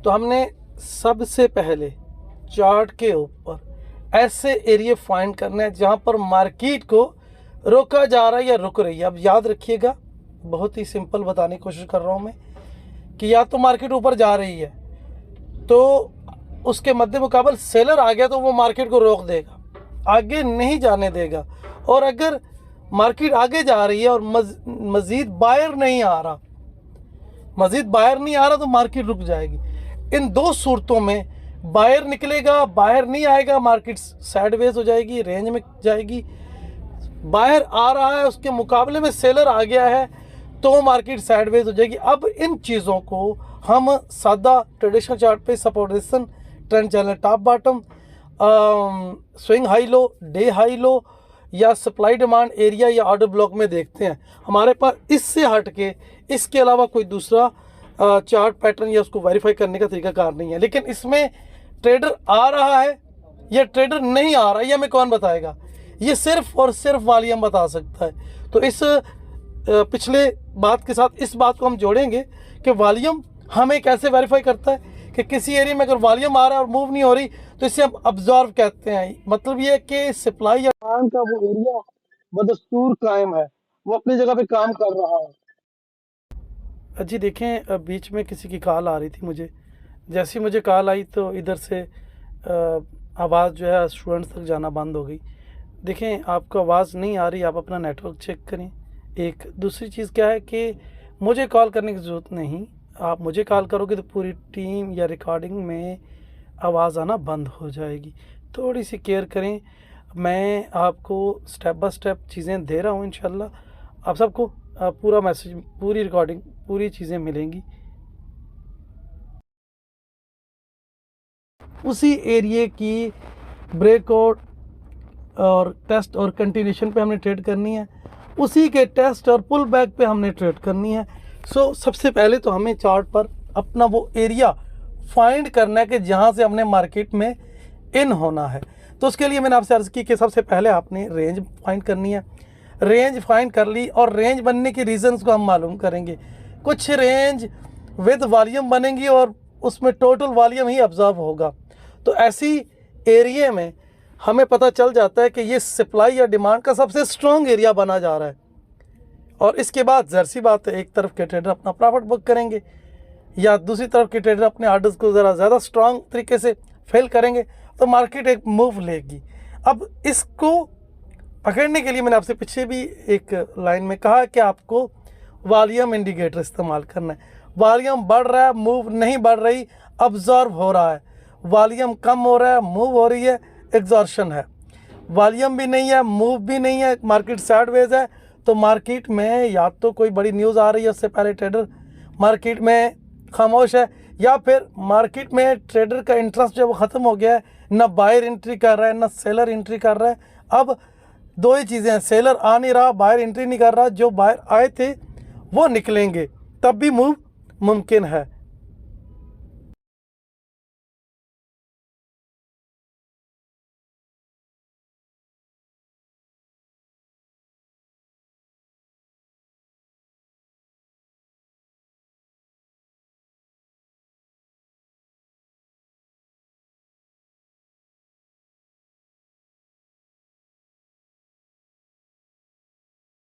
तो हमने सबसे पहले चार्ट के ऊपर ऐसे एरिया फाइंड करने हैं जहाँ पर मार्केट को रोका जा रहा है या रुक रही है। अब याद रखिएगा, बहुत ही सिंपल बताने की कोशिश कर रहा हूँ मैं कि या तो मार्केट ऊपर जा रही है तो उसके मध्य मुकाबल सेलर आ गया तो वो मार्केट को रोक देगा, आगे नहीं जाने देगा। और अगर मार्केट आगे जा रही है और मज़ीद बायर नहीं आ रहा तो मार्केट रुक जाएगी। इन दो सूरतों में बायर निकलेगा, बायर नहीं आएगा, मार्केट साइडवेज हो जाएगी, रेंज में जाएगी। बायर आ रहा है, उसके मुकाबले में सेलर आ गया है तो मार्केट साइडवेज हो जाएगी। अब इन चीज़ों को हम सादा ट्रेडिशनल चार्ट पे सपोर्टेशन, trend channel, top bottom, swing high low, day high low या सप्लाई डिमांड एरिया या ऑर्डर ब्लॉक में देखते हैं। हमारे पास इससे हट के इसके अलावा कोई दूसरा चार्ट पैटर्न या उसको वेरीफाई करने का तरीकाकार नहीं है। लेकिन इसमें ट्रेडर आ रहा है या ट्रेडर नहीं आ रहा है, ये हमें कौन बताएगा? ये सिर्फ और सिर्फ वॉल्यूम बता सकता है। तो इस पिछले बात के साथ इस बात को हम जोड़ेंगे कि वॉल्यूम हमें कैसे वेरीफाई करता है कि किसी एरिया में अगर वॉल्यूम आ रहा है और मूव नहीं हो रही तो इसे हम ऑब्जर्व कहते हैं। मतलब ये है कि सप्लाई या डिमांड का वो एरिया बदस्तूर कायम है, वो अपनी जगह पे काम कर रहा है। जी देखें, बीच में किसी की कॉल आ रही थी मुझे, जैसी मुझे कॉल आई तो इधर से आवाज़ जो है स्टूडेंट्स तक जाना बंद हो गई। देखें, आपको आवाज़ नहीं आ रही, आप अपना नेटवर्क चेक करें। एक दूसरी चीज़ क्या है कि मुझे कॉल करने की ज़रूरत नहीं, आप मुझे कॉल करोगे तो पूरी टीम या रिकॉर्डिंग में आवाज़ आना बंद हो जाएगी। थोड़ी सी केयर करें। मैं आपको स्टेप बाय स्टेप चीज़ें दे रहा हूँ, इंशाल्लाह आप सबको पूरा मैसेज, पूरी रिकॉर्डिंग, पूरी चीज़ें मिलेंगी। उसी एरिया की ब्रेकआउट और टेस्ट और कंटिन्यूशन पे हमने ट्रेड करनी है, उसी के टेस्ट और पुल बैक पे हमने ट्रेड करनी है। सबसे पहले तो हमें चार्ट पर अपना वो एरिया फाइंड करना है कि जहाँ से हमने मार्केट में इन होना है। तो उसके लिए मैंने आपसे अर्ज़ की कि सबसे पहले आपने रेंज फाइंड करनी है। रेंज फाइंड कर ली और रेंज बनने की रीज़न्स को हम मालूम करेंगे। कुछ रेंज विद वॉल्यूम बनेंगी और उसमें टोटल वॉल्यूम ही ऑब्जर्व होगा। तो ऐसी एरिया में हमें पता चल जाता है कि ये सप्लाई या डिमांड का सबसे स्ट्रॉन्ग एरिया बना जा रहा है। और इसके बाद ज़ाहिर सी बात है, एक तरफ के ट्रेडर अपना प्रॉफिट बुक करेंगे या दूसरी तरफ के ट्रेडर अपने ऑर्डर्स को ज़रा ज़्यादा स्ट्रॉन्ग तरीके से फेल करेंगे तो मार्केट एक मूव लेगी। अब इसको पकड़ने के लिए मैंने आपसे पीछे भी एक लाइन में कहा कि आपको वॉल्यूम इंडिकेटर इस्तेमाल करना है। वॉल्यूम बढ़ रहा है, मूव नहीं बढ़ रही, ऑब्जर्व हो रहा है। वॉल्यूम कम हो रहा है, मूव हो रही है, एग्जॉर्शन है। वॉल्यूम भी नहीं है, मूव भी नहीं है, मार्केट साइडवेज है, तो मार्केट में या तो कोई बड़ी न्यूज़ आ रही है, उससे पहले ट्रेडर मार्केट में खामोश है, या फिर मार्केट में ट्रेडर का इंटरेस्ट जो है वो ख़त्म हो गया है, ना बायर एंट्री कर रहा है ना सेलर एंट्री कर रहा है। अब दो ही चीज़ें हैं, सेलर आ नहीं रहा, बायर एंट्री नहीं कर रहा। जो बायर आए थे वो निकलेंगे, तब भी मूव मुमकिन है।